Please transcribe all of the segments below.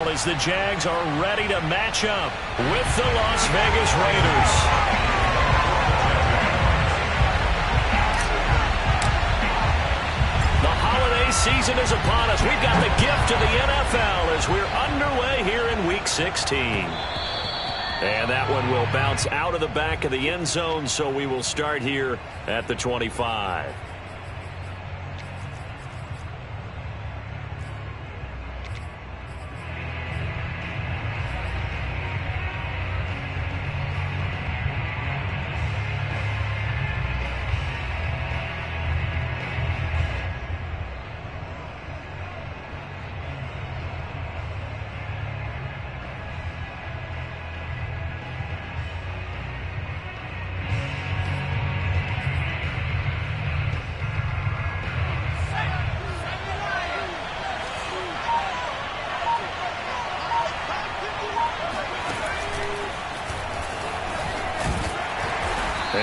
As the Jags are ready to match up with the Las Vegas Raiders. The holiday season is upon us. We've got the gift of the NFL as we're underway here in Week 16. And that one will bounce out of the back of the end zone, so we will start here at the 25.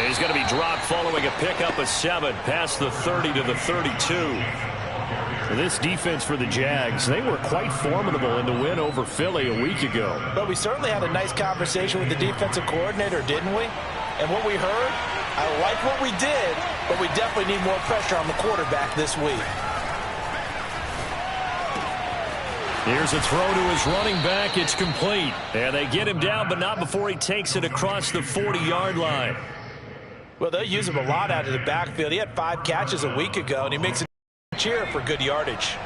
He's going to be dropped following a pickup of 7 past the 30 to the 32. This defense for the Jags, they were quite formidable in the win over Philly a week ago. But we certainly had a nice conversation with the defensive coordinator, didn't we? And what we heard, I like what we did, but we definitely need more pressure on the quarterback this week. Here's a throw to his running back. It's complete. And they get him down, but not before he takes it across the 40-yard line. Well, they'll use him a lot out of the backfield. He had 5 catches a week ago, and he makes a cheer for good yardage.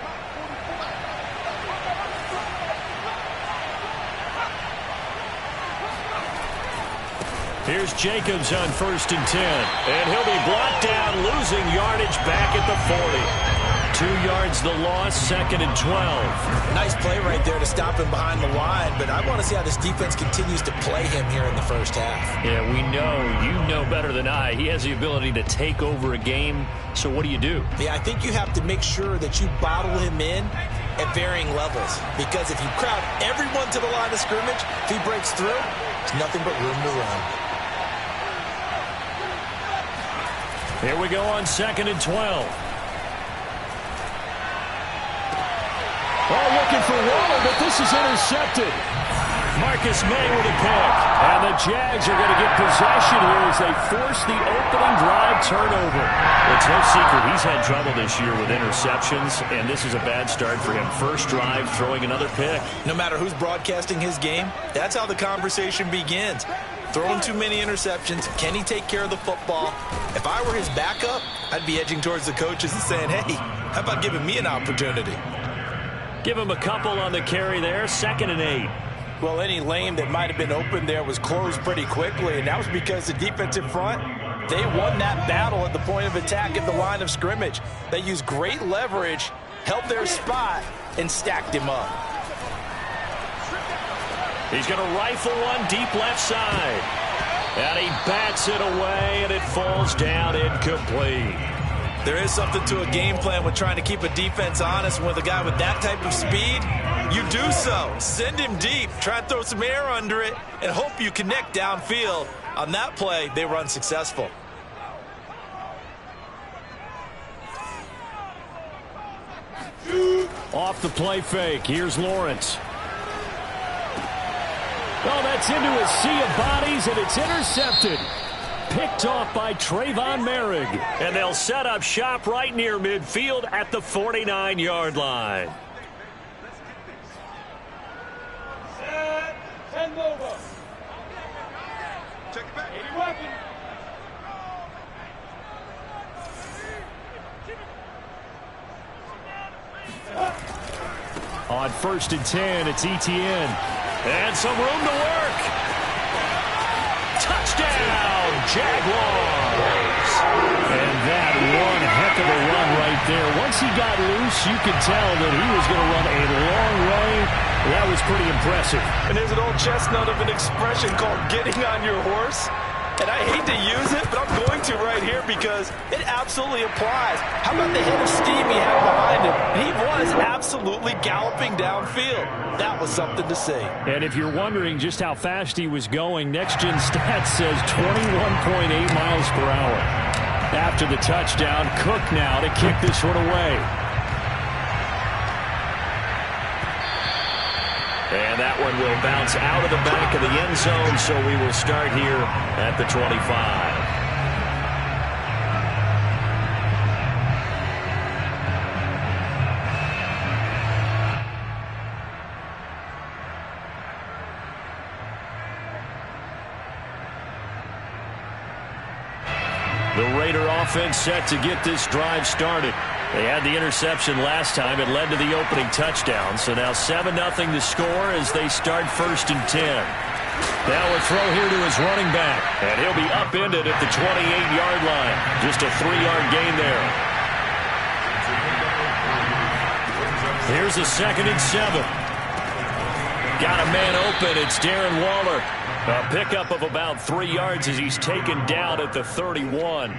Here's Jacobs on 1st and 10. And he'll be brought down, losing yardage back at the 40. 2 yards the loss, 2nd and 12. Nice play right there to stop him behind the line, but I want to see how this defense continues to play him here in the first half. Yeah, we know, you know better than I, he has the ability to take over a game, so what do you do? Yeah, I think you have to make sure that you bottle him in at varying levels, because if you crowd everyone to the line of scrimmage, if he breaks through, there's nothing but room to run. Here we go on 2nd and 12. Oh, looking for Waller, but this is intercepted. Marcus May with a pick. And the Jags are going to get possession here as they force the opening drive turnover. It's no secret he's had trouble this year with interceptions, and this is a bad start for him. First drive, throwing another pick. No matter who's broadcasting his game, that's how the conversation begins. Throwing too many interceptions. Can he take care of the football? If I were his backup, I'd be edging towards the coaches and saying, hey, how about giving me an opportunity? Give him a couple on the carry there, 2nd and 8. Well, any lane that might have been open there was closed pretty quickly, and that was because the defensive front, they won that battle at the point of attack at the line of scrimmage. They used great leverage, held their spot, and stacked him up. He's going to rifle one deep left side. And he bats it away, and it falls down incomplete. There is something to a game plan with trying to keep a defense honest. With a guy with that type of speed, you do so. Send him deep, try and throw some air under it, and hope you connect downfield. On that play, they were unsuccessful. Off the play fake, here's Lawrence. Oh, that's into a sea of bodies, and it's intercepted. Picked off by Trayvon Merrick. And they'll set up shop right near midfield at the 49-yard line. Send over. Check it back. Any weapon. On 1st and 10, it's Etienne. And some room to work. Touchdown, Jaguars. And that one heck of a run right there. Once he got loose, you could tell that he was going to run a long way. That was pretty impressive. And there's an old chestnut of an expression called getting on your horse. And I hate to use it, but I'm going to right here because it absolutely applies. How about the hit of steam he had behind him? He was absolutely galloping downfield. That was something to see. And if you're wondering just how fast he was going, Next Gen Stats says 21.8 miles per hour. After the touchdown, Cook now to kick this one away. And that one will bounce out of the back of the end zone, so we will start here at the 25. The Raider offense set to get this drive started. They had the interception last time. It led to the opening touchdown. So now 7-0 to score as they start 1st and 10. Now a throw here to his running back. And he'll be upended at the 28-yard line. Just a 3-yard gain there. Here's a 2nd and 7. Got a man open. It's Darren Waller. A pickup of about 3 yards as he's taken down at the 31.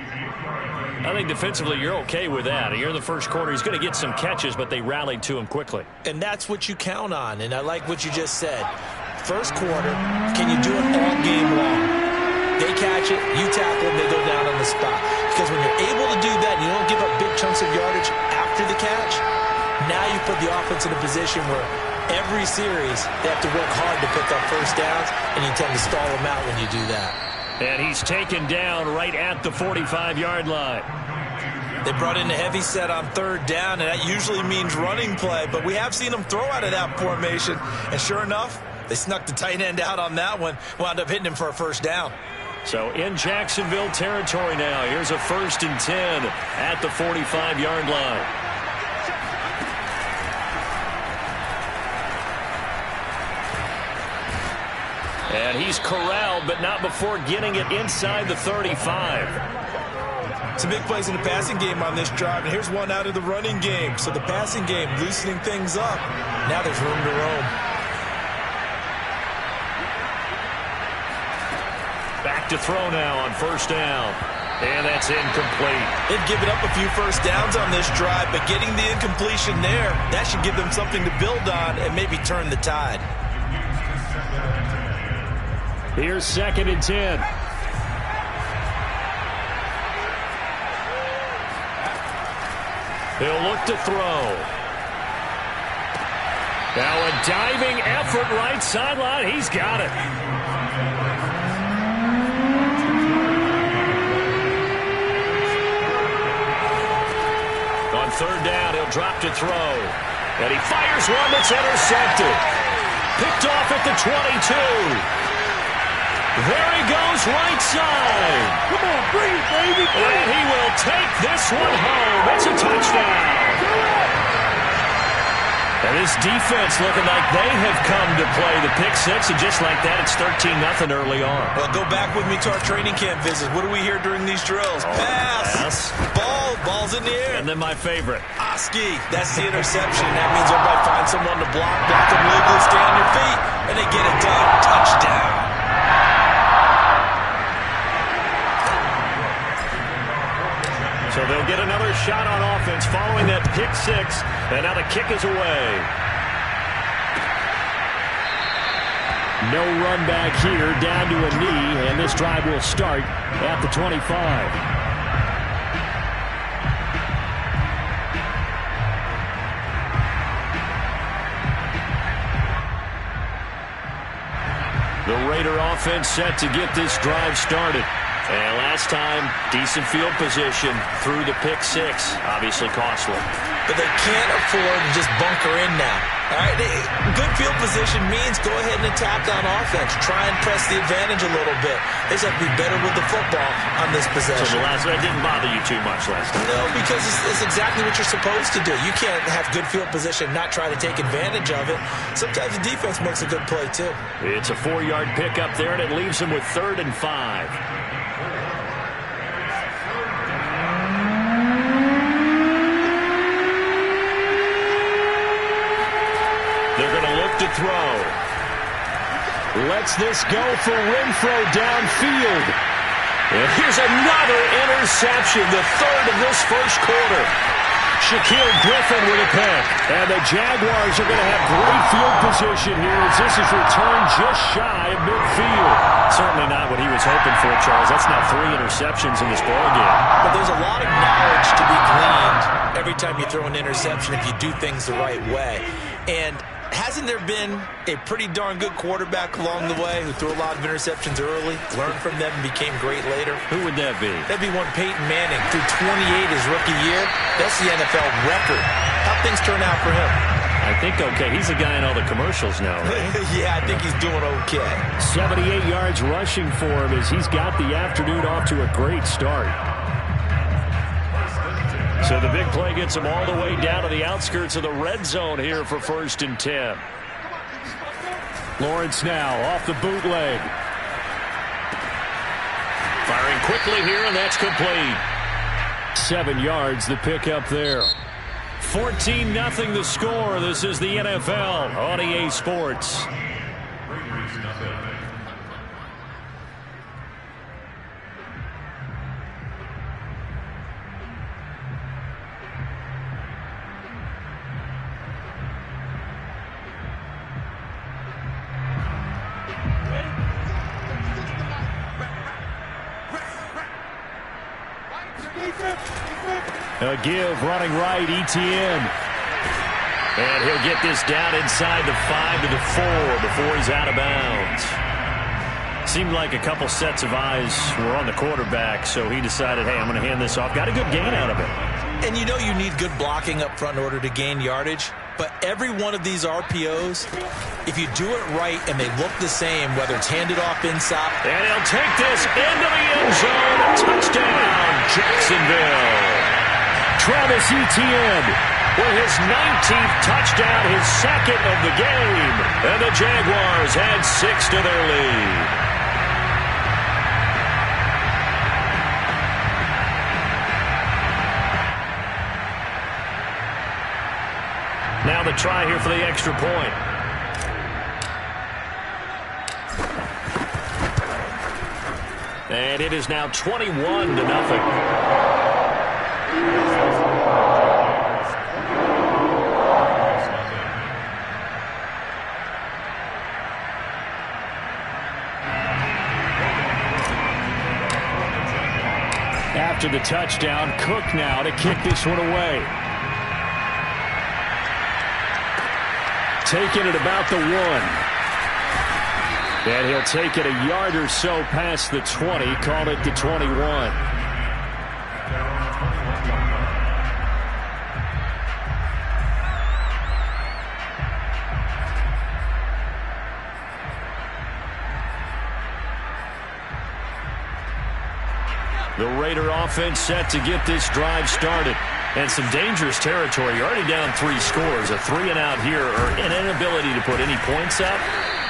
I think defensively you're okay with that. Here in the first quarter, he's going to get some catches, but they rallied to him quickly. And that's what you count on, and I like what you just said. First quarter, can you do it all game long? They catch it, you tackle them, they go down on the spot. Because when you're able to do that and you don't give up big chunks of yardage after the catch, now you put the offense in a position where every series, they have to work hard to pick up first downs, and you tend to stall them out when you do that. And he's taken down right at the 45-yard line. They brought in a heavy set on 3rd down, and that usually means running play, but we have seen them throw out of that formation, and sure enough, they snuck the tight end out on that one, wound up hitting him for a 1st down. So in Jacksonville territory now, here's a 1st and 10 at the 45-yard line. And he's corralled, but not before getting it inside the 35. Some big plays in the passing game on this drive, and here's one out of the running game. So the passing game loosening things up. Now there's room to roam. Back to throw now on 1st down. And that's incomplete. They've given up a few 1st downs on this drive, but getting the incompletion there, that should give them something to build on and maybe turn the tide. Here's 2nd and 10. He'll look to throw. Now a diving effort right sideline. He's got it. On 3rd down, he'll drop to throw. And he fires one that's intercepted. Picked off at the 22. There he goes, right side. Come on, bring it, baby. And he will take this one home. It's a touchdown. And this defense looking like they have come to play the pick six, and just like that, it's 13-0 early on. Well, go back with me to our training camp visit. What do we hear during these drills? Pass. Ball's in the air. And then my favorite. Oski, that's the interception. That means everybody finds someone to block them legally, stay on your feet, and they get it done. Touchdown. So they'll get another shot on offense following that pick six, and now the kick is away. No run back here, down to a knee, and this drive will start at the 25. The Raider offense set to get this drive started. And last time, decent field position through the pick six. Obviously costly. But they can't afford to just bunker in now. All right, good field position means go ahead and attack on offense. Try and press the advantage a little bit. They just have to be better with the football on this possession. So the last one didn't bother you too much last time. No, because it's exactly what you're supposed to do. You can't have good field position and not try to take advantage of it. Sometimes the defense makes a good play, too. It's a 4-yard pickup there, and it leaves them with 3rd and 5. They're going to look to throw. Lets this go for Renfro downfield. And here's another interception, the 3rd of this first quarter. Shaquille Griffin with a pick. And the Jaguars are going to have great field position here as this is returned just shy of midfield. Certainly not what he was hoping for, Charles. That's now 3 interceptions in this ballgame. But there's a lot of knowledge to be gleaned every time you throw an interception if you do things the right way. And hasn't there been a pretty darn good quarterback along the way who threw a lot of interceptions early, learned from them, and became great later? Who would that be? That'd be one Peyton Manning. Threw 28 his rookie year. That's the NFL record. How'd things turn out for him? I think okay. He's a guy in all the commercials now, right? Yeah, I think he's doing okay. 78 yards rushing for him as he's got the afternoon off to a great start. So the big play gets him all the way down to the outskirts of the red zone here for 1st and 10. Lawrence now off the bootleg. Firing quickly here, and that's complete. 7 yards, the pickup there. 14-0 the score. This is the NFL on EA Sports. A give running right, ETN. And he'll get this down inside the 5 to the 4 before he's out of bounds. Seemed like a couple sets of eyes were on the quarterback, so he decided, hey, I'm going to hand this off. Got a good gain out of it. And you know you need good blocking up front in order to gain yardage. But every one of these RPOs, if you do it right and they look the same, whether it's handed off inside. And he'll take this into the end zone. Touchdown, Jacksonville. Travis Etienne with his 19th touchdown, his second of the game. And the Jaguars add 6 to their lead. Now the try here for the extra point. And it is now 21-0. After the touchdown, Cook now to kick this one away. Taking it about the 1. And he'll take it a yard or so past the 20, call it the 21. The Raider offense set to get this drive started. And some dangerous territory. You're already down 3 scores. A 3-and-out here, or an inability to put any points up.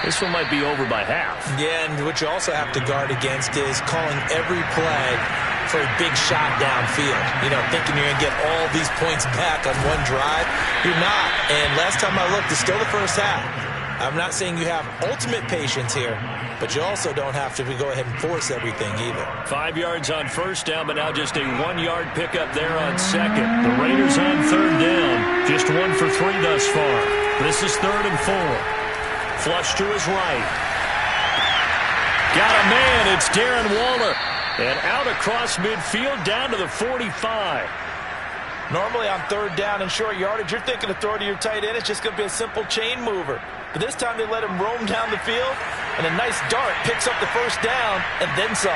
This one might be over by half. Yeah, and what you also have to guard against is calling every play for a big shot downfield. You know, thinking you're going to get all these points back on one drive. You're not. And last time I looked, it's still the first half. I'm not saying you have ultimate patience here, but you also don't have to go ahead and force everything either. 5 yards on first down, but now just a 1-yard pickup there on second. The Raiders on third down, just 1 for 3 thus far. This is 3rd and 4. Flush to his right. Got a man, it's Darren Waller. And out across midfield down to the 45. Normally on third down and short yardage, you're thinking of throw to your tight end. It's just going to be a simple chain mover. But this time they let him roam down the field, and a nice dart picks up the first down and then some.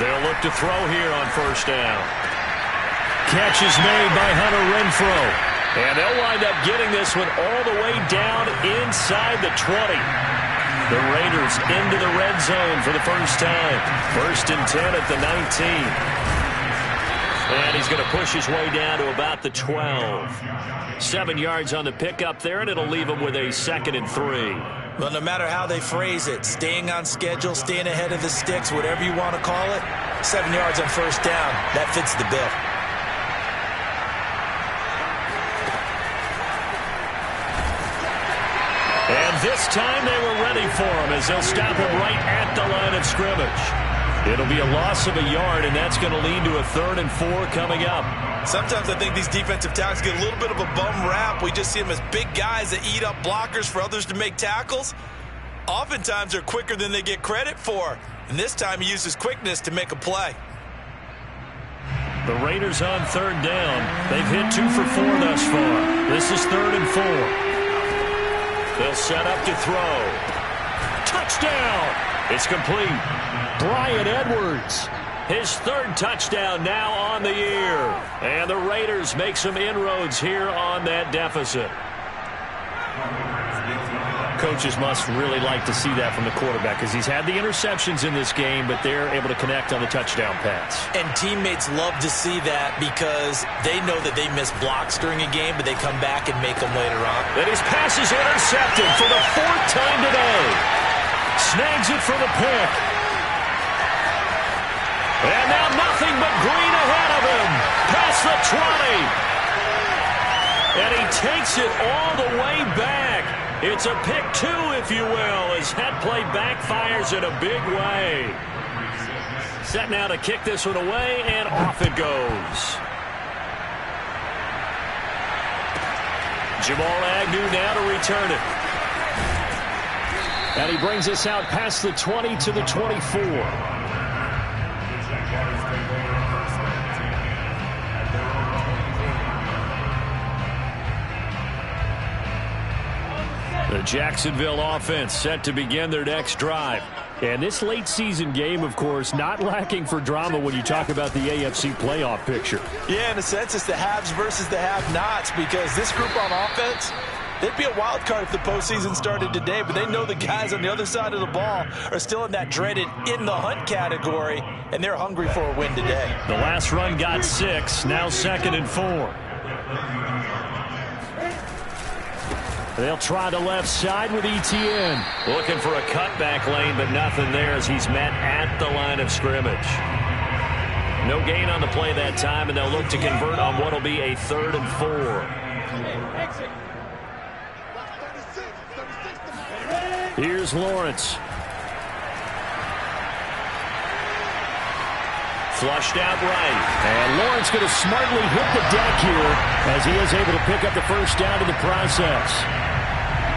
They'll look to throw here on first down. Catch is made by Hunter Renfrow. And they'll wind up getting this one all the way down inside the 20. The Raiders into the red zone for the first time. 1st and 10 at the 19. And he's going to push his way down to about the 12. 7 yards on the pickup there, and it'll leave him with a 2nd and 3. Well, no matter how they phrase it, staying on schedule, staying ahead of the sticks, whatever you want to call it, 7 yards on first down, that fits the bill. And this time they were ready for him as they'll stop him right at the line of scrimmage. It'll be a loss of a yard, and that's going to lead to a 3rd and 4 coming up. Sometimes I think these defensive tackles get a little bit of a bum rap. We just see them as big guys that eat up blockers for others to make tackles. Oftentimes they're quicker than they get credit for. And this time he used his quickness to make a play. The Raiders on third down. They've hit 2 for 4 thus far. This is 3rd and 4. They'll set up to throw. Touchdown! It's complete. Bryan Edwards. His 3rd touchdown now on the year. And the Raiders make some inroads here on that deficit. Coaches must really like to see that from the quarterback because he's had the interceptions in this game, but they're able to connect on the touchdown pass. And teammates love to see that because they know that they miss blocks during a game, but they come back and make them later on. And his pass is intercepted for the 4th time today. Snags it for the pick. And now nothing but green ahead of him. Past the 20. And he takes it all the way back. It's a pick 2, if you will, as that play backfires in a big way. Set now to kick this one away, and off it goes. Jamal Agnew now to return it. And he brings us out past the 20 to the 24. The Jacksonville offense set to begin their next drive. And this late season game, of course, not lacking for drama when you talk about the AFC playoff picture. Yeah, in a sense, it's the haves versus the have-nots because this group on offense, they'd be a wild card if the postseason started today, but they know the guys on the other side of the ball are still in that dreaded in-the-hunt category, and they're hungry for a win today. The last run got 6, now 2nd and 4. They'll try the left side with Etienne. Looking for a cutback lane, but nothing there as he's met at the line of scrimmage. No gain on the play that time, and they'll look to convert on what will be a 3rd and 4. Here's Lawrence. Flushed out right. And Lawrence going to smartly hit the deck here as he is able to pick up the first down in the process.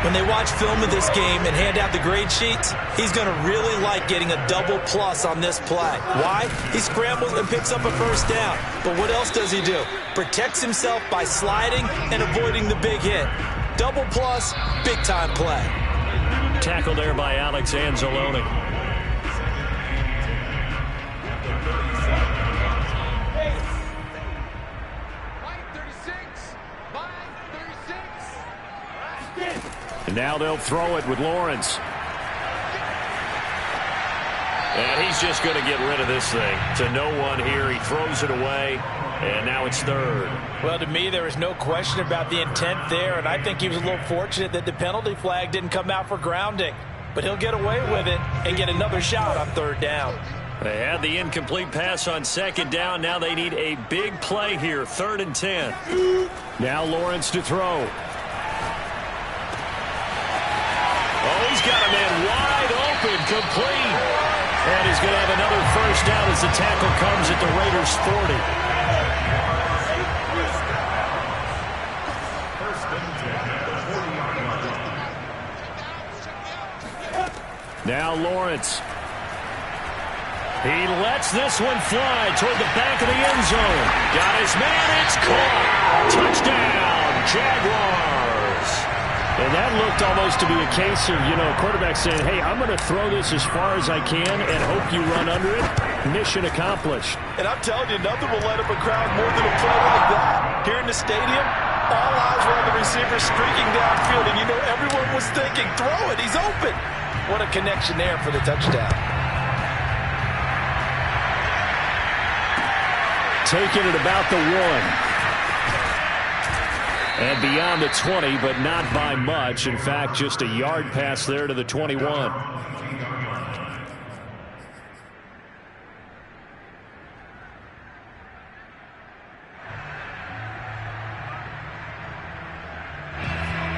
When they watch film of this game and hand out the grade sheets, he's going to really like getting a double plus on this play. Why? He scrambles and picks up a first down. But what else does he do? Protects himself by sliding and avoiding the big hit. Double plus, big-time play. Tackle there by Alex Anzalone. And now they'll throw it with Lawrence. And he's just going to get rid of this thing. To no one here. He throws it away. And now it's 3rd. Well, to me, there is no question about the intent there. And I think he was a little fortunate that the penalty flag didn't come out for grounding. But he'll get away with it and get another shot on 3rd down. They had the incomplete pass on 2nd down. Now they need a big play here. 3rd and 10. Now Lawrence to throw. Oh, he's got a man wide open, complete. And he's going to have another first down as the tackle comes at the Raiders' 40. Now Lawrence. He lets this one fly toward the back of the end zone. Got his man, it's caught. Touchdown, Jaguars. And that looked almost to be a case of, quarterback saying, hey, I'm going to throw this as far as I can and hope you run under it. Mission accomplished. And I'm telling you, nothing will light up a crowd more than a play like that. Here in the stadium, all eyes were on the receiver streaking downfield, and everyone was thinking, throw it, he's open. What a connection there for the touchdown. Taking it about the 1. And beyond the 20, but not by much. In fact, just a yard pass there to the 21.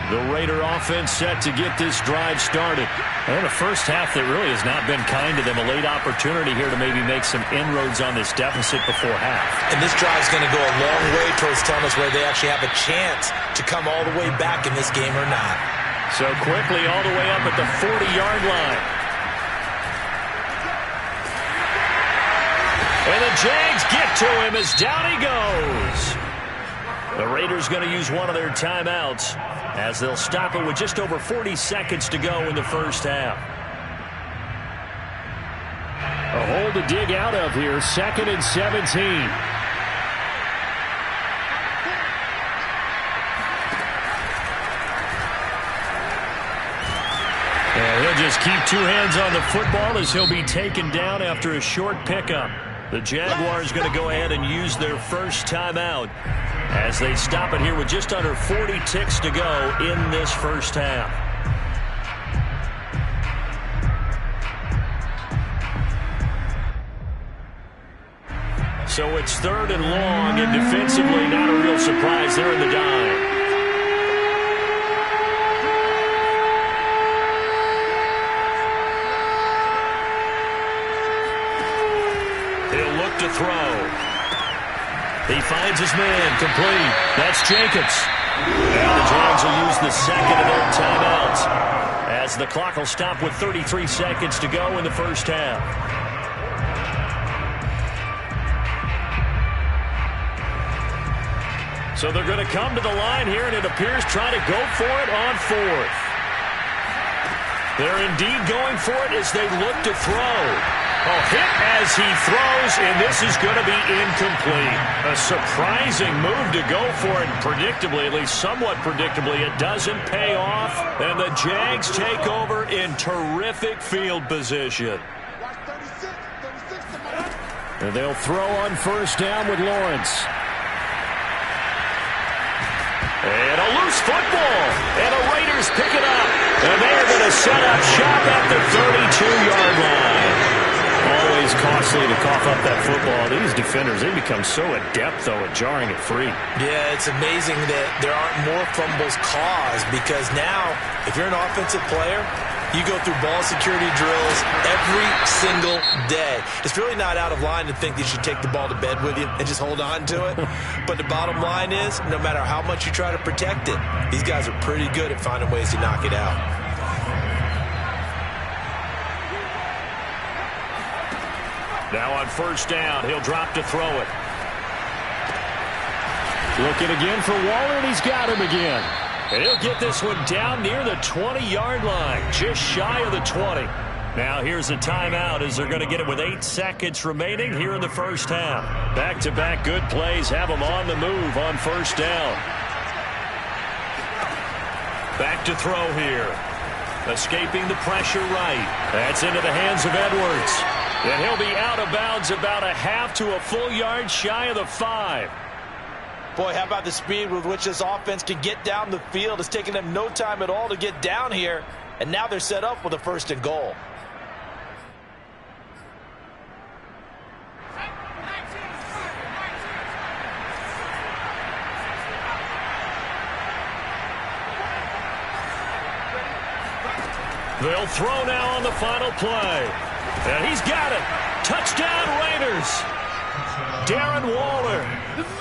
The Raider offense set to get this drive started. And the first half that really has not been kind to them. A late opportunity here to maybe make some inroads on this deficit before half. And this drive's going to go a long way towards telling us whether they actually have a chance to come all the way back in this game or not. So quickly all the way up at the 40-yard line. And the Jags get to him as down he goes. The Raiders going to use one of their timeouts as they'll stop it with just over 40 seconds to go in the first half. A hole to dig out of here, 2nd and 17. And he'll just keep 2 hands on the football as he'll be taken down after a short pickup. The Jaguars going to go ahead and use their first timeout as they stop it here with just under 40 ticks to go in this first half. So it's 3rd and long, and defensively not a real surprise there in the dime. He'll look to throw. He finds his man, complete. That's Jacobs. And the Jags will use the second of their timeouts as the clock will stop with 33 seconds to go in the first half. So they're going to come to the line here, and it appears trying to go for it on 4th. They're indeed going for it as they look to throw. Oh, hit as he throws, and this is going to be incomplete. A surprising move to go for it, and predictably, at least somewhat predictably, it doesn't pay off, and the Jags take over in terrific field position. And they'll throw on first down with Lawrence. And a loose football, and the Raiders pick it up, and they're going to set up shop at the 32-yard line. Always costly to cough up that football. These defenders, they become so adept, though, at jarring it free. Yeah, it's amazing that there aren't more fumbles caused, because now, if you're an offensive player, you go through ball security drills every single day. It's really not out of line to think that you should take the ball to bed with you and just hold on to it. But the bottom line is, no matter how much you try to protect it, these guys are pretty good at finding ways to knock it out. Now on first down, he'll drop to throw it. Looking again for Waller, and he's got him again. And he'll get this one down near the 20-yard line, just shy of the 20. Now here's a timeout as they're going to get it with 8 seconds remaining here in the first half. Back-to-back good plays have them on the move on first down. Back to throw here. Escaping the pressure right. That's into the hands of Edwards. And he'll be out of bounds about a half to a full yard shy of the 5. Boy, how about the speed with which this offense can get down the field? It's taken them no time at all to get down here, and now they're set up with a 1st and goal. They'll throw now on the final play. And he's got it. Touchdown, Raiders. Darren Waller,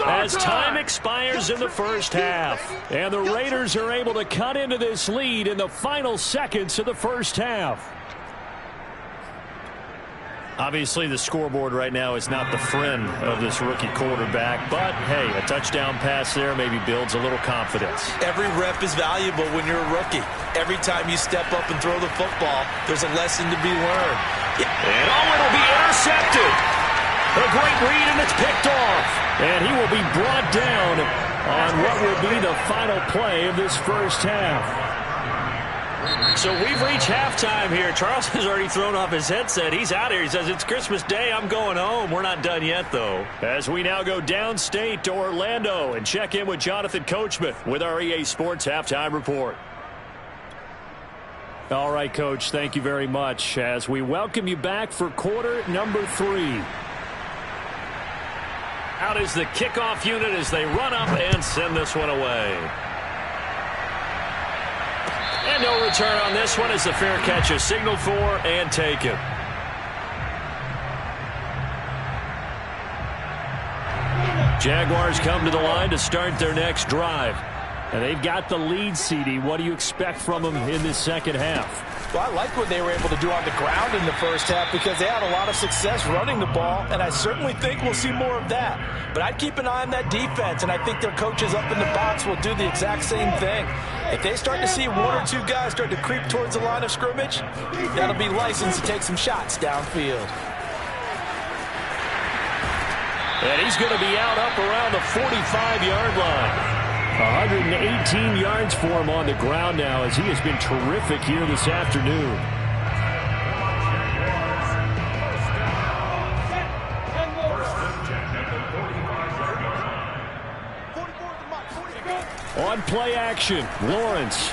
as time expires in the first half. And the Raiders are able to cut into this lead in the final seconds of the first half. Obviously, the scoreboard right now is not the friend of this rookie quarterback. But, hey, a touchdown pass there maybe builds a little confidence. Every rep is valuable when you're a rookie. Every time you step up and throw the football, there's a lesson to be learned. And, it'll be intercepted. A great read, and it's picked off. And he will be brought down on what will be the final play of this first half. So we've reached halftime here. Charles has already thrown off his headset. He's out here. He says, it's Christmas Day. I'm going home. We're not done yet, though. As we now go downstate to Orlando and check in with Jonathan Coachman with our EA Sports Halftime Report. All right, Coach, thank you very much as we welcome you back for quarter number 3. Out is the kickoff unit as they run up and send this one away. And no return on this one as the fair catch is signaled for and taken. Jaguars come to the line to start their next drive. And they've got the lead, CD. What do you expect from them in this second half? Well, I like what they were able to do on the ground in the first half because they had a lot of success running the ball, and I certainly think we'll see more of that. But I'd keep an eye on that defense, and I think their coaches up in the box will do the exact same thing. If they start to see one or two guys start to creep towards the line of scrimmage, that'll be licensed to take some shots downfield. And he's going to be out up around the 45-yard line. 118 yards for him on the ground now as he has been terrific here this afternoon. On play action, Lawrence.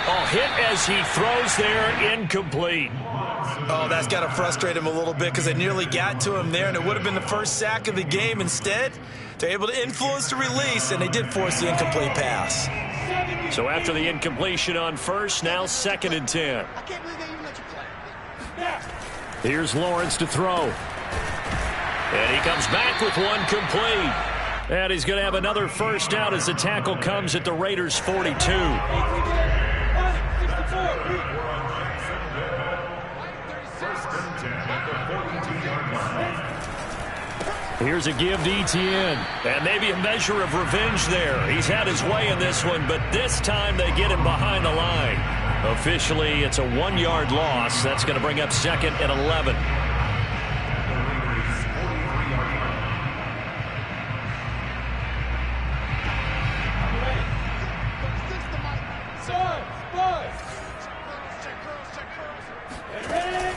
Oh, hit as he throws there, incomplete. Oh, that's got to frustrate him a little bit because they nearly got to him there, and it would have been the first sack of the game. Instead, they're able to influence the release, and they did force the incomplete pass. So after the incompletion on first, now 2nd and 10. Here's Lawrence to throw. And he comes back with one complete. And he's going to have another first down as the tackle comes at the Raiders' 42. Here's a give to Etienne. And maybe a measure of revenge there. He's had his way in this one, but this time they get him behind the line. Officially, it's a 1-yard loss. That's going to bring up 2nd and 11.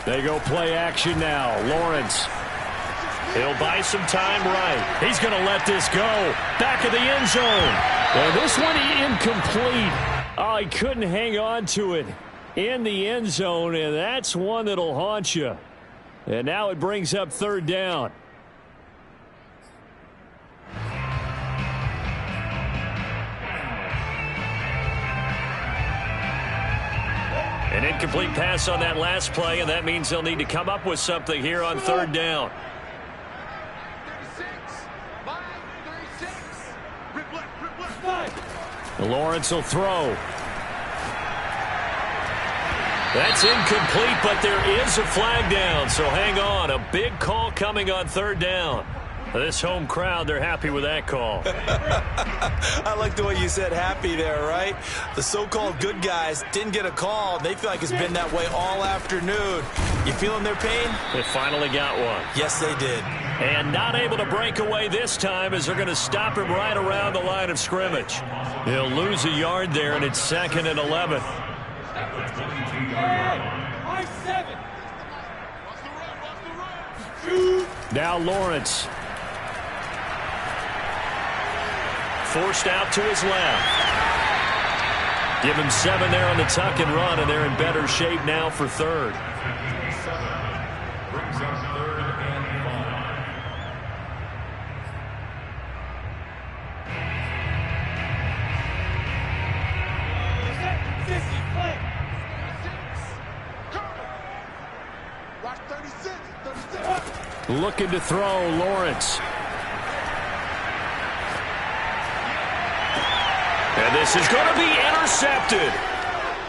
They go play action now. Lawrence. He'll buy some time right. He's going to let this go. Back of the end zone. And this one incomplete. Oh, he couldn't hang on to it in the end zone, and that's one that'll haunt you. And now it brings up 3rd down. An incomplete pass on that last play, and that means they'll need to come up with something here on 3rd down. Lawrence will throw. That's incomplete, but there is a flag down, so hang on. A big call coming on 3rd down. This home crowd, they're happy with that call. I like the way you said happy there, right? The so-called good guys didn't get a call. They feel like it's been that way all afternoon. You feeling their pain? They finally got one. Yes, they did. And not able to break away this time as they're going to stop him right around the line of scrimmage. He'll lose a yard there, and it's 2nd and 11. Now Lawrence. Forced out to his left. Give him 7 there on the tuck and run, and they're in better shape now for 3rd. Brings up 3rd and 5. Looking to throw, Lawrence. And this is going to be intercepted.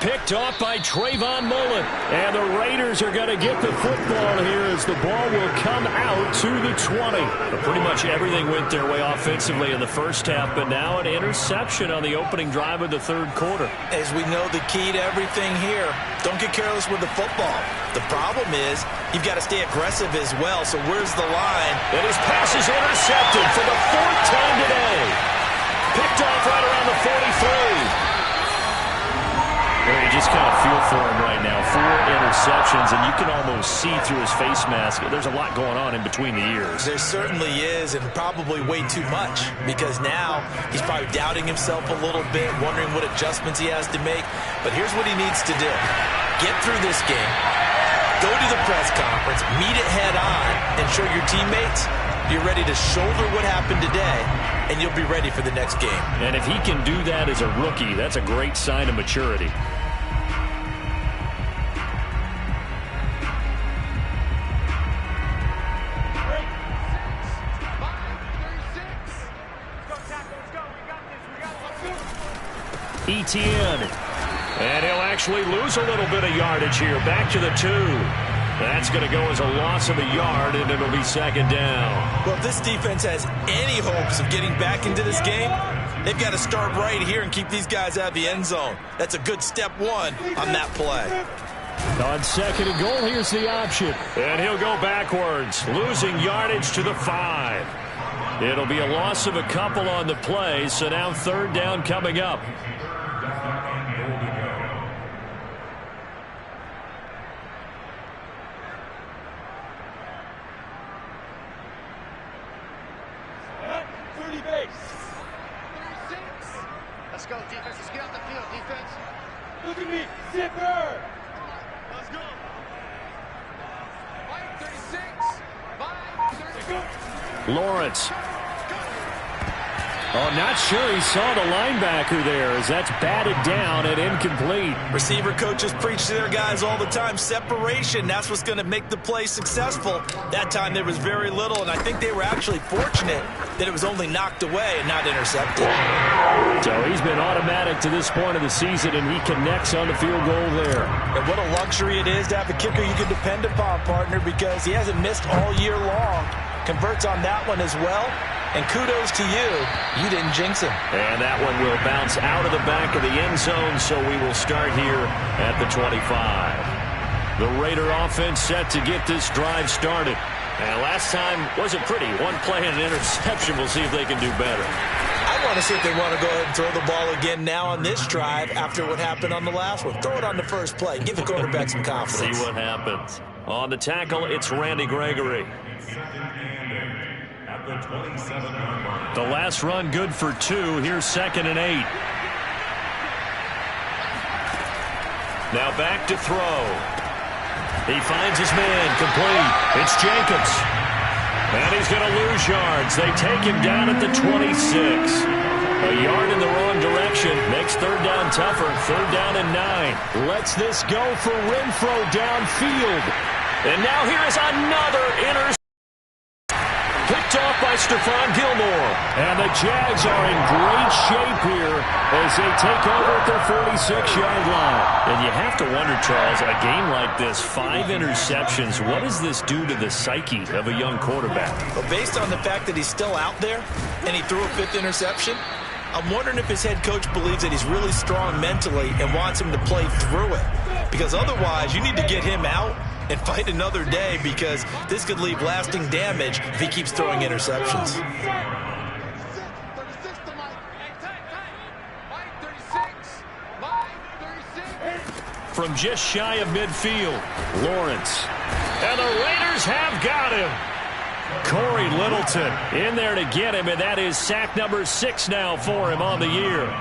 Picked off by Trayvon Mullen. And the Raiders are going to get the football here as the ball will come out to the 20. But pretty much everything went their way offensively in the first half, but now an interception on the opening drive of the 3rd quarter. As we know, the key to everything here, don't get careless with the football. The problem is you've got to stay aggressive as well, so where's the line? And his pass is intercepted for the 4th time today. Picked off right around the 43. You just kind of feel for him right now. 4 interceptions, and you can almost see through his face mask. There's a lot going on in between the ears. There certainly is, and probably way too much, because now he's probably doubting himself a little bit, wondering what adjustments he has to make. But here's what he needs to do. Get through this game, go to the press conference, meet it head on, and show your teammates you're ready to shoulder what happened today, and you'll be ready for the next game. And if he can do that as a rookie, that's a great sign of maturity. Etienne. And he'll actually lose a little bit of yardage here. Back to the 2. That's going to go as a loss of a yard, and it'll be second down. Well, if this defense has any hopes of getting back into this game, they've got to start right here and keep these guys out of the end zone. That's a good step 1 on that play. On second and goal, here's the option. And he'll go backwards, losing yardage to the 5. It'll be a loss of a couple on the play, so now third down coming up. Let's go, defense. Let's get out the field, defense. Look at me, zipper. Let's go. 536. Lawrence. Oh, not sure he saw the linebacker there as that's batted down and incomplete. Receiver coaches preach to their guys all the time. Separation, that's what's going to make the play successful. That time there was very little, and I think they were actually fortunate that it was only knocked away and not intercepted. So he's been automatic to this point of the season, and he connects on the field goal there. And what a luxury it is to have a kicker you can depend upon, partner, because he hasn't missed all year long. Converts on that one as well. And kudos to you. You didn't jinx him. And that one will bounce out of the back of the end zone, so we will start here at the 25. The Raider offense set to get this drive started. And last time wasn't pretty. One play and an interception. We'll see if they can do better. I want to see if they want to go ahead and throw the ball again now on this drive after what happened on the last one. Throw it on the first play. Give the quarterback some confidence. See what happens. On the tackle, it's Randy Gregory. The last run good for 2. Here's 2nd and 8. Now back to throw. He finds his man complete. It's Jacobs. And he's going to lose yards. They take him down at the 26. A yard in the wrong direction. Makes third down tougher. Third down and 9. Lets this go for Renfro downfield. And now here is another interception. Picked off by Stephon Gilmore. And the Jags are in great shape here as they take over at their 46-yard line. And you have to wonder, Charles, a game like this, 5 interceptions, what does this do to the psyche of a young quarterback? Well, based on the fact that he's still out there and he threw a 5th interception, I'm wondering if his head coach believes that he's really strong mentally and wants him to play through it. Because otherwise, you need to get him out and fight another day, because this could leave lasting damage if he keeps throwing interceptions. From just shy of midfield, Lawrence. And the Raiders have got him. Corey Littleton in there to get him, and that is sack number 6 now for him on the year.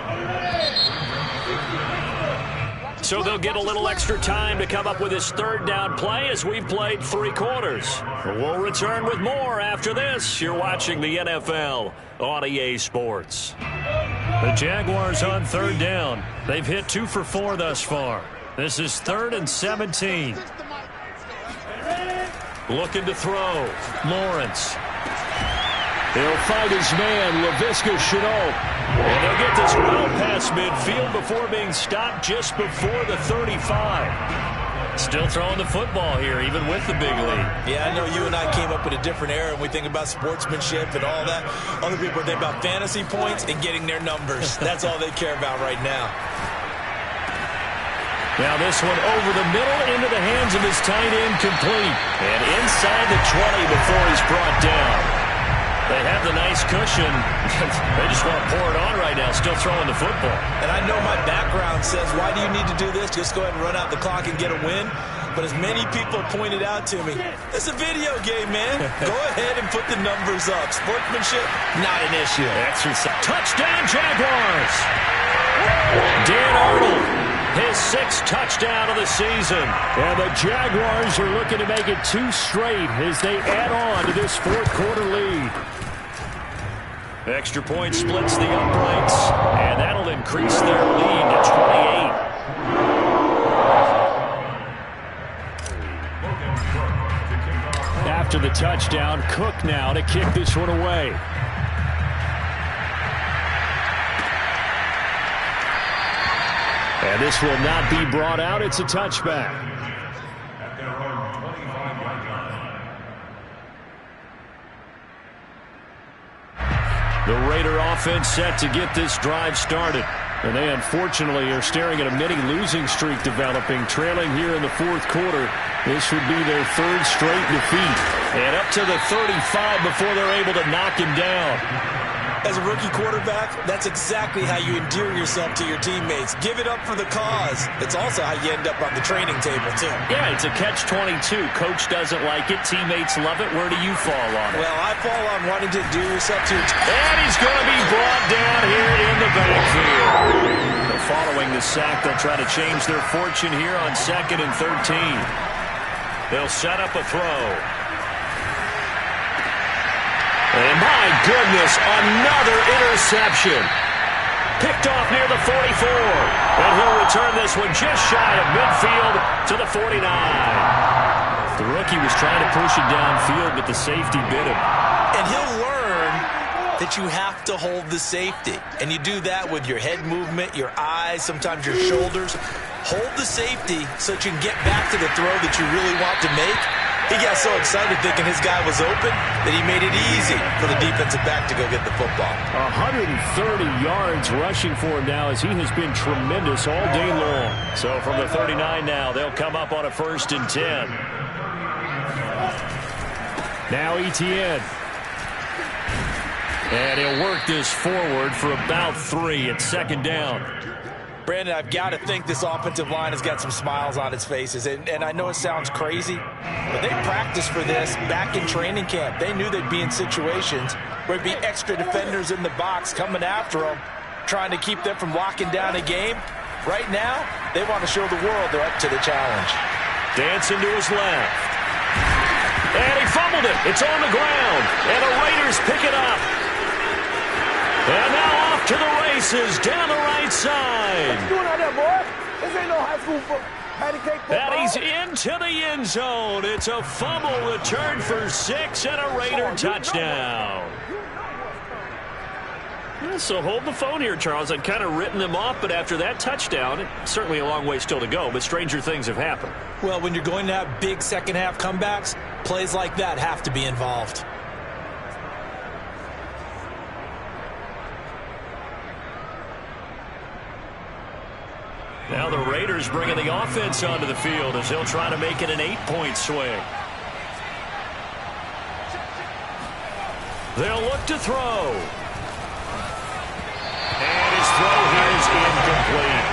So they'll get a little extra time to come up with his third down play as we've played 3 quarters. We'll return with more after this. You're watching the NFL on EA Sports. The Jaguars on third down. They've hit 2 for 4 thus far. This is 3rd and 17. Looking to throw. Lawrence. He'll find his man, Laviska Shenault. And they'll get this well past midfield before being stopped just before the 35. Still throwing the football here, even with the big lead. Yeah, I know you and I came up in a different era, and we think about sportsmanship and all that. Other people think about fantasy points and getting their numbers. That's all they care about right now. Now this one over the middle into the hands of his tight end, complete. And inside the 20 before he's brought down. They have the nice cushion. They just want to pour it on right now, still throwing the football. And I know my background says, why do you need to do this? Just go ahead and run out the clock and get a win. But as many people pointed out to me, it's a video game, man. Go ahead and put the numbers up. Sportsmanship, not an issue. Exercise. Touchdown, Jaguars! Dan Arnold, his 6th touchdown of the season. And the Jaguars are looking to make it 2 straight as they add on to this 4th quarter lead. Extra point splits the uprights, and that'll increase their lead to 28. After the touchdown, Cook now to kick this one away. And this will not be brought out. It's a touchback. The Raider offense set to get this drive started. And they unfortunately are staring at a mini losing streak developing, trailing here in the fourth quarter. This would be their third straight defeat. And up to the 35 before they're able to knock him down. As a rookie quarterback, that's exactly how you endear yourself to your teammates. Give it up for the cause. It's also how you end up on the training table, too. Yeah, it's a catch-22. Coach doesn't like it. Teammates love it. Where do you fall on it? Well, I fall on wanting to endear yourself to your team. And he's going to be brought down here in the backfield. Following the sack, they'll try to change their fortune here on 2nd and 13. They'll set up a throw. And my goodness, another interception. Picked off near the 44. And he'll return this one just shy of midfield to the 49. The rookie was trying to push it downfield, but the safety bit him. And he'll learn that you have to hold the safety. And you do that with your head movement, your eyes, sometimes your shoulders. Hold the safety so that you can get back to the throw that you really want to make. He got so excited thinking his guy was open that he made it easy for the defensive back to go get the football. 130 yards rushing for him now as he has been tremendous all day long. So from the 39 now, they'll come up on a 1st and 10. Now Etienne. And he'll work this forward for about 3 at 2nd down. Brandon, I've got to think this offensive line has got some smiles on its faces. And I know it sounds crazy, but they practiced for this back in training camp. They knew they'd be in situations where there'd be extra defenders in the box coming after them, trying to keep them from locking down a game. Right now, they want to show the world they're up to the challenge. Dancing to his left. And he fumbled it. It's on the ground. And the Raiders pick it up. And now off to the races down the right side. What you doing out there, boy? This ain't no high school patty cake football. And he's into the end zone. It's a fumble return for 6 and a Raider touchdown. So hold the phone here, Charles. I'd kind of written them off, but after that touchdown, it's certainly a long way still to go, but stranger things have happened. Well, when you're going to have big second-half comebacks, plays like that have to be involved. Now the Raiders bringing the offense onto the field as they'll try to make it an 8-point swing. They'll look to throw. And his throw here is incomplete.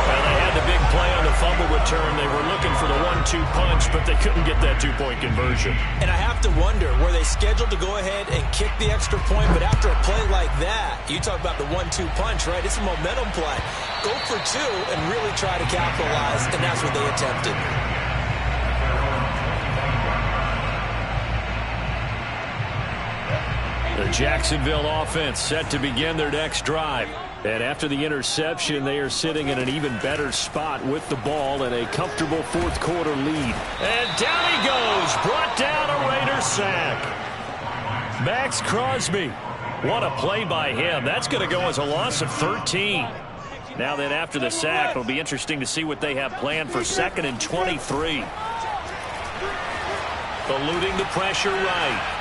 Well, they had the big play on the fumble return. They were looking for the 1-2 punch, but they couldn't get that 2-point conversion. And I have to wonder, were they scheduled to go ahead and kick the extra point, but after a play like that, you talk about the 1-2 punch, right? It's a momentum play. Go for 2 and really try to capitalize, and that's what they attempted. The Jacksonville offense set to begin their next drive. And after the interception, they are sitting in an even better spot with the ball and a comfortable fourth quarter lead. And down he goes, brought down a Raider sack. Max Crosby, what a play by him. That's going to go as a loss of 13. Now then, after the sack, it'll be interesting to see what they have planned for 2nd and 23. Eluding the pressure right.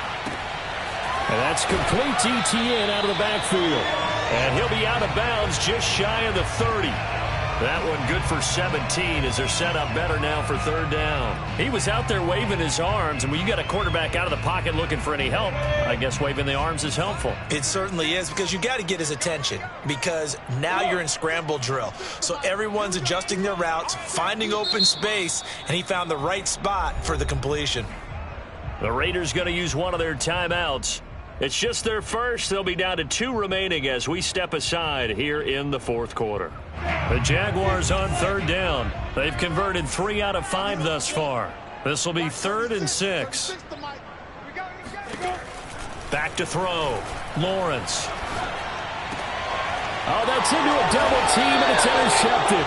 And that's complete to Etienne out of the backfield. And he'll be out of bounds just shy of the 30. That one good for 17 as they're set up better now for 3rd down. He was out there waving his arms, and when you got a quarterback out of the pocket looking for any help, I guess waving the arms is helpful. It certainly is, because you got to get his attention, because now you're in scramble drill. So everyone's adjusting their routes, finding open space, and he found the right spot for the completion. The Raiders going to use one of their timeouts. It's just their first. They'll be down to 2 remaining as we step aside here in the fourth quarter. The Jaguars on 3rd down. They've converted 3 out of 5 thus far. This will be 3rd and 6. Back to throw. Lawrence. Oh, that's into a double team, and it's intercepted.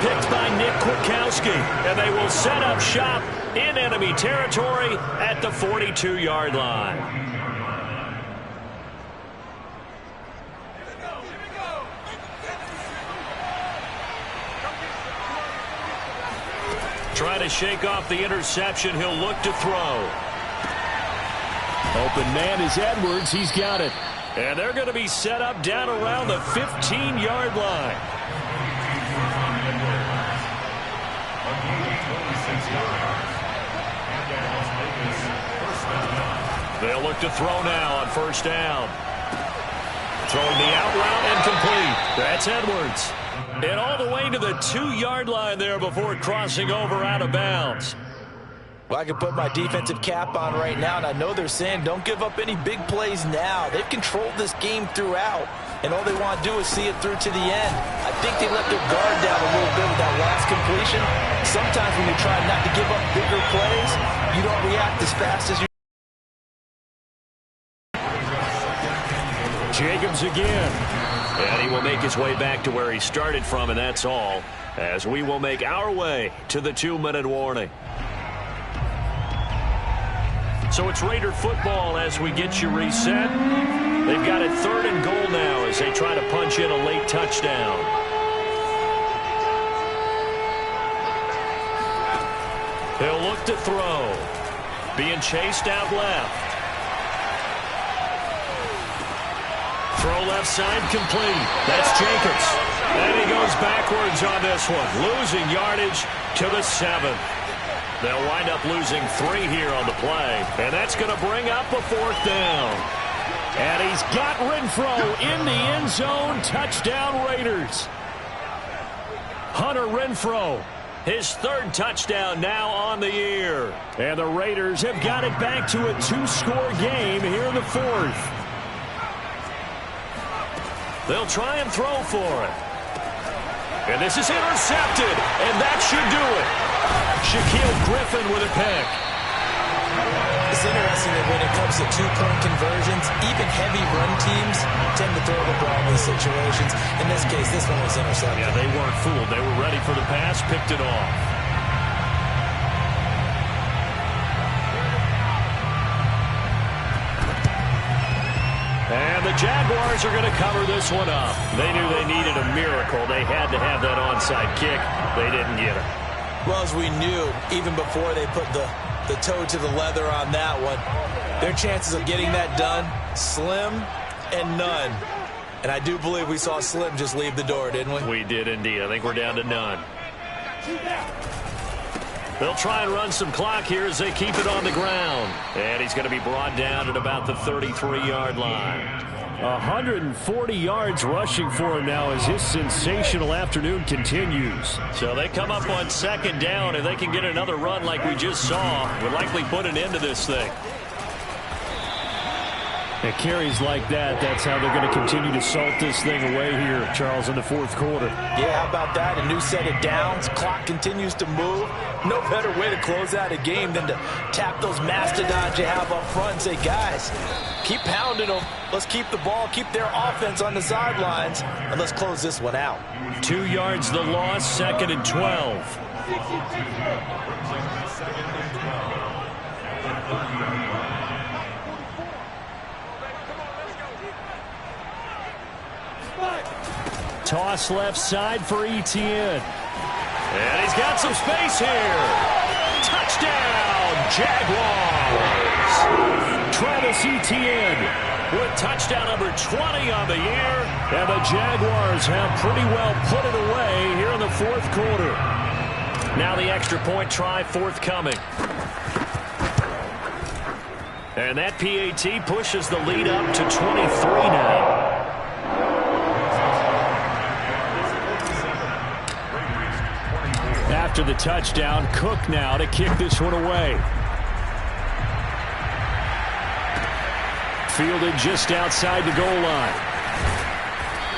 Picked by Nick Kwiatkowski, and they will set up shop in enemy territory at the 42-yard line. Trying to shake off the interception. He'll look to throw. Open man is Edwards. He's got it. And they're going to be set up down around the 15-yard line. They'll look to throw now on first down. Throwing the out route and complete. That's Edwards. And all the way to the 2-yard line there before crossing over out of bounds. Well, I can put my defensive cap on right now, and I know they're saying don't give up any big plays now. They've controlled this game throughout, and all they want to do is see it through to the end. I think they let their guard down a little bit with that last completion. Sometimes when you try not to give up bigger plays, you don't react as fast as you. Jacobs again. And he will make his way back to where he started from, and that's all, as we will make our way to the 2-minute warning. So it's Raider football as we get you reset. They've got it 3rd and goal now as they try to punch in a late touchdown. He'll look to throw. Being chased out left. Throw left side complete. That's Jacobs. And he goes backwards on this one. Losing yardage to the 7th. They'll wind up losing 3 here on the play. And that's going to bring up a 4th down. And he's got Renfro in the end zone. Touchdown Raiders. Hunter Renfro, his 3rd touchdown now on the year. And the Raiders have got it back to a 2-score game here in the 4th. They'll try and throw for it. And this is intercepted. And that should do it. Shaquille Griffin with a pick. It's interesting that when it comes to 2-point conversions, even heavy run teams tend to throw the ball in these situations. In this case, this one was intercepted. Yeah, they weren't fooled. They were ready for the pass, picked it off. And the Jaguars are going to cover this one up. They knew they needed a miracle. They had to have that onside kick. They didn't get it. Well, as we knew, even before they put the toe to the leather on that one, their chances of getting that done, slim and none. And I do believe we saw Slim just leave the door, didn't we? We did indeed. I think we're down to none. They'll try and run some clock here as they keep it on the ground. And he's going to be brought down at about the 33-yard line. 140 yards rushing for him now as his sensational afternoon continues. So they come up on 2nd down, and they can get another run like we just saw. Would likely put an end to this thing. And carries like that, that's how they're going to continue to salt this thing away here, Charles, in the 4th quarter. Yeah, how about that? A new set of downs. Clock continues to move. No better way to close out a game than to tap those mastodons you have up front and say, guys, keep pounding them. Let's keep the ball, keep their offense on the sidelines, and let's close this one out. 2 yards the loss, 2nd and 12. Toss left side for Etienne. And he's got some space here. Touchdown, Jaguars. Travis Etienne with touchdown number 20 on the year. And the Jaguars have pretty well put it away here in the 4th quarter. Now the extra point try forthcoming. And that PAT pushes the lead up to 23 now. After the touchdown, Cook now to kick this one away. Fielded just outside the goal line.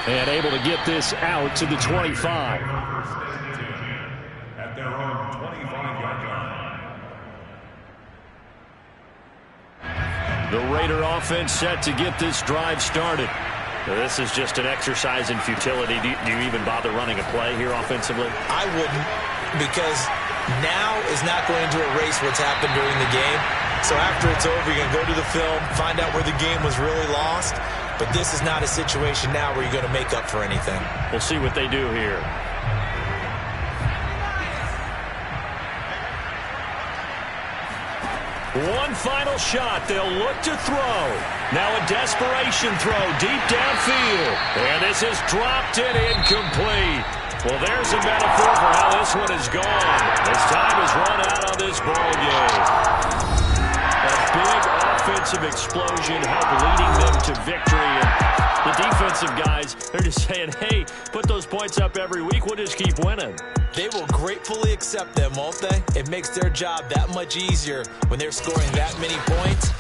And able to get this out to the 25. At their own 25-yard line. The Raider offense set to get this drive started. This is just an exercise in futility. Do you even bother running a play here offensively? I wouldn't, because now is not going to erase what's happened during the game. So after it's over, you're going to go to the film, find out where the game was really lost. But this is not a situation now where you're going to make up for anything. We'll see what they do here. One final shot. They'll look to throw. Now a desperation throw deep downfield. And this is dropped in incomplete. Well, there's a metaphor for how this one is gone. As time has run out on this ball game. A big offensive explosion helped leading them to victory. And the defensive guys, they're just saying, hey, put those points up every week. We'll just keep winning. They will gratefully accept them, won't they? It makes their job that much easier when they're scoring that many points.